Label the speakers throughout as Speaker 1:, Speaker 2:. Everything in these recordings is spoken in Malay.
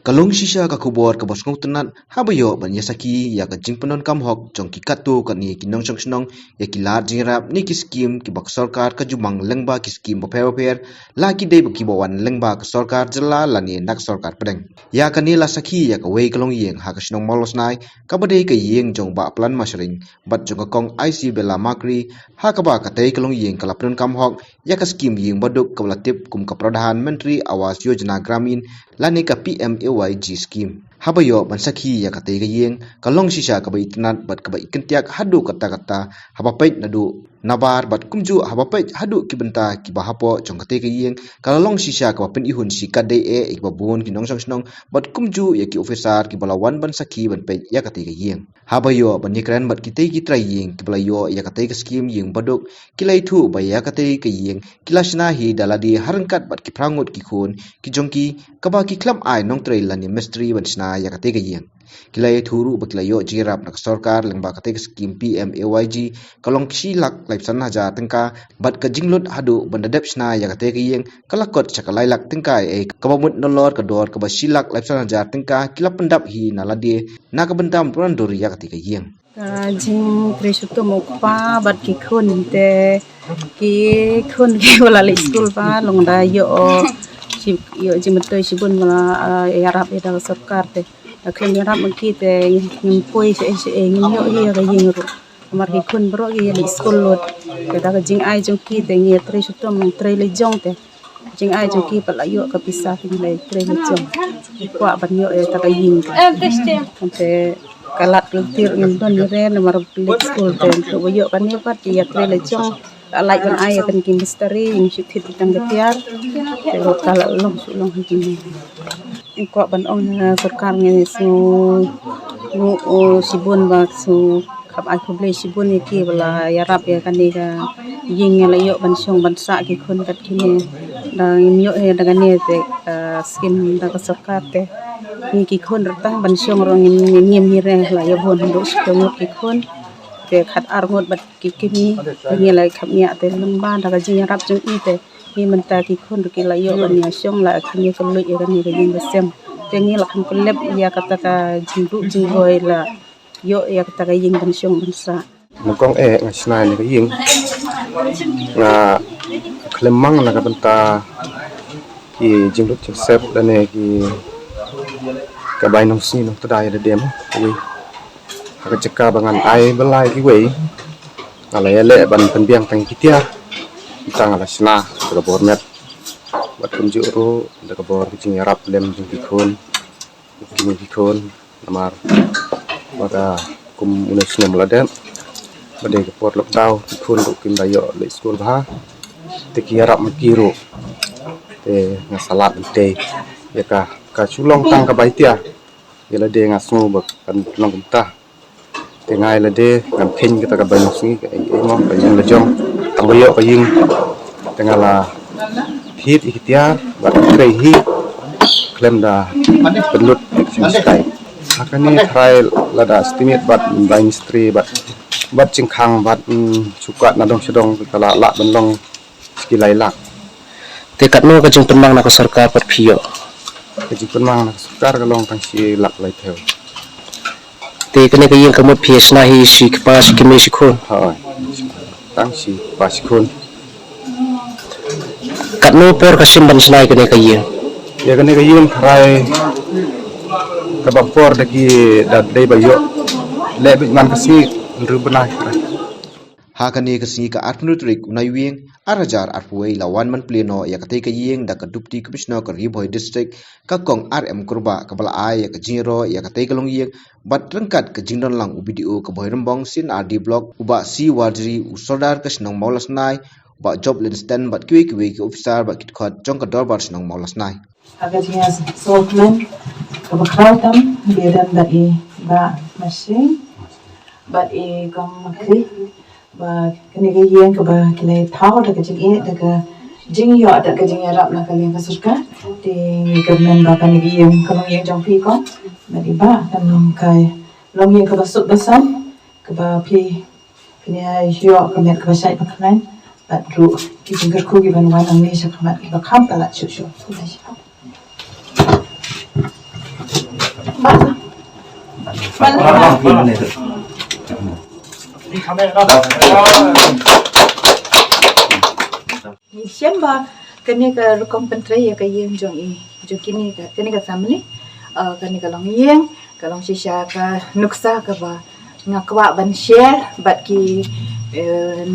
Speaker 1: Kalung shisha ka kubor ka bosngong tenat habayo ban yasaki ya ka jingpenon kam hok jong ki katu ka ni kinong chong snong ya ki lat jingrap ni ki skim ki bak sarkar ka jumang lengba ki skim per la ki dei ki bawan lengba ka sarkar jela la ni nak sarkar pedeng ya ka ni la saki ya ka wei kalong yeng ha ka snong molos nai ka badei ka yeng jong ba plan masring bat jong ka kong IC bela makri ha ka ba ka tei kalong yeng ka lapnon kam hok ya ka skim yeng baduk ka latip kum ka pradhan menteri awas yojana gramin lani ka PMAYG scheme habayo bansaki ya kate ga yeng kalong shisha ka bai tinat bat ka bai kentiak hadu kata habapait nadu nabar bat kumju habapait hadu kibenta ki bahapo jong kate ga yeng kalong shisha ka pen ihun si kade e ik babun ki nongsong snong bat kumju ya ki officer ki balawan bansaki ban pe ya kate ga yeng habayo banikran bat kite ki trai yeng ki balayo ya kate ga scheme yeng baduk kilai thu ba ya kate ga yeng kilasna hi daladi harangkat bat ki prangut ki khun ki jongki kaba ki klam ai nong trai lani mystery bansna ya kate ga yeng kilai thuru baklayo jirap nak sarkar lengba kate skim PMAYG kalong kisi lak laipsan haja tengka bat ka jinglut hadu bandadep sna ya kate ga yeng kalakot chakalai lak tengka e kabamut nolor ka dor ka basilak laipsan haja tengka kilap pendap hi nalade na ka bentam purandur ya kate ga yeng
Speaker 2: jing tresuto mokpa bat ki khun te ki khun ki wala le school pa longda yo si yo jimetoi sibun mala yarap ida sarkar te akhir yarap mengki te ngimpoi se ngimyo hi ga yingru mar ki khun bro gi le school lot te da ga jing ai jong ki te ngi tresuto mong tre le jong te jing ai jong ki pala yo ka pisa ki le tre le jong kwa ban yo ta ga ying te kalat keltir ngendon re nomor plate school te to yo kan ni pat ya tre le jong like ban ai kan ki misteri ing shithit tang getiar te ro kala long sulong hi ko ban ong sarkar ngi su nu sibun ba su khap ai khoble sibun ki bala ya rap ya kan ni ga ying la yo ban song ban sa ki khon kat ki ne da yo he da ne te skim da ka sarkar te ni ki khon ratang ban song ro ngim ni re la ya bon do skong ki khon te khat ar ngot bat ki kimi ni la khap nya te lum ban da ga jing rap jung i te ni man ta ki khon ki la yo ban ya song la khani ko lu ya kan ni ga jing sem te ni la kham ko lep ya kata ka jing du jing hoi la yo ya kata ka ying ban song ban sa
Speaker 3: mukong ngasna ni ga ying na klemang na ka benta ki jing du sep da ne ki ka bai nong si no tadai da dem wi ka ceka bangan ai belai ki we ala ele ban penbiang tang kitia tang ala sna ka bormet bat kunju ro da ka bor ki yarap lem jing bikon kimi bikon namar maka kum unesna meladen bade ka por lockdown bikon do kim dayo le school ba te ki yarap makiro te ngasalat te ya ka chulong tang ka baitia yela de ngasu bak kan long ta te ngai la de kan phin ka ka ban singi ka ai mo ka yang la jom tang bayo ka ying tengala hit ihtia bat krei hi klem da penut sky akani trial la da estimate bat industry bat chingkhang bat sukat na dong sedong kala la banlong skilai la
Speaker 4: te katno ka jing penang na ko sarkar pat phio
Speaker 3: ji penang na sarkar ka long tang si lak lai theo
Speaker 4: te kene ka yeng kamot phis na hi si pa si kimi si khon
Speaker 3: ha tang si pasikun
Speaker 4: katno por ka sim ban snai kene ka yeng
Speaker 3: ya kene ka yeng thrai ka ba por da ki da dei ba yo le bi man ka si ru banai
Speaker 1: hakani ka si ka arpnutrik unai wing arajar arpuei lawan man pleno ya kate ka yeng da ka dupti commissioner ka ribhoi district ka kong RM kurba ka bala ai ya ka jiro ya kate ka long yeng bat rangkat ka jingdon lang UBDO ka boirambong sin RD block uba si wardri usodar ka snong maulasnai uba job linstan bat kiwi ki officer bat kitkhot jong ka dorbar snong maulasnai
Speaker 5: agadias soltman ka bakrautam bidan da e ba machine but e kam makri ba kene ga yen ka ba kene thao da ka jing yo da ka jing yarap na ka len ka surka ti government ba kene ga yen ka long yen jong pi ko ba di ba tam long kai long yen ka ba sut basam ka ba pi kene yo ka met ka ba sai pa klan but ru ki jingger ku gi ban wan ang ni sa khamat ki ba kham pala chu chu la sha Siapa kini ke rukun pentri ya ke yang jong kini ke kini ke family kini ke long yang kalau sisa ke nuksa ke ba ngakwa ban share bat ki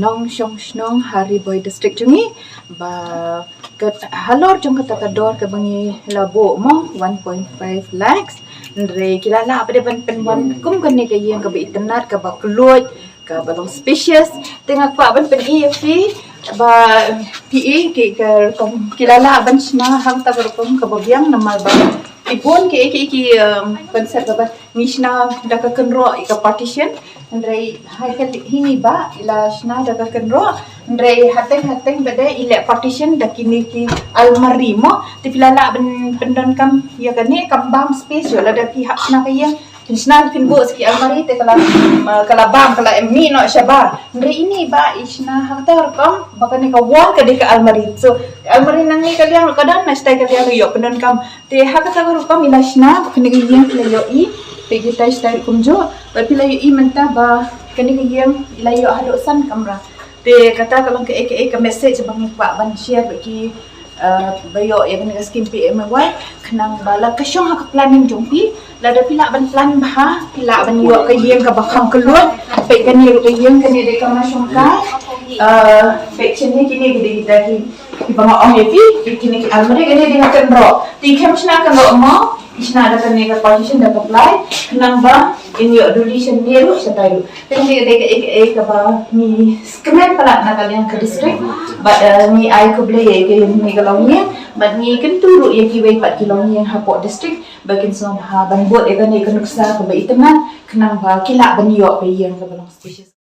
Speaker 5: nong shong snong hari boy district jungi ba ke halor jong kata ke dor ke bangi labo mo 1.5 lakhs ndre kilala apa de ban penwan kum kini ke yang ke ba internet ke ba keluat ke balong species tengah kwa ban pen EFP ba PE ke kilala ban sna hang ta berkom ke babiang nama ba ipun ke konsep ba nishna daka kenro ika partition ndrei hai hini ba ila sna daka kenro ndrei hateng bade ila partition dakini ki almari mo ti pilala ban pendon kam ya kani kambam space yo la da pihak sna kaya Krishna pinbo ski almari te kala bam kala emmi no shabar ndre ini ba isna haktar kam bakane ka wall ka de ka almari so almari nang ni kaliang kadan na stay kaliang yo penon kam te hakata ko kam ilashna kene ga yeng yo I pe kita stay kumjo ba pila yo I menta ba kene ga yeng ilayo hado san kamra te kata kalau ke ka message bang pa ban share ki bayo ya kena skim PMY kenang bala kasyong hak planning jompi lada pila ban plan bah pila ban yo ka yeng ka bakang keluar pe kani ru ka yeng kani de ka masyong ka pe chini kini gede kita ki bang ong yepi kini ki almari kani de kan ro ti kemsna kan ro mo isna ada kani ka position da apply kenang ba in yo duration ni ru sa tayo tengde de ka ba ni skmen pala na kalian ke district but ni ai ko ble ke ni kalongnya but ni kan turu ye ki wei pat kilongnya hapo district bakin som ha ban bot e kan ni kan nuksa ko ba iteman kenang ba kila ban yo pe yang ka balong species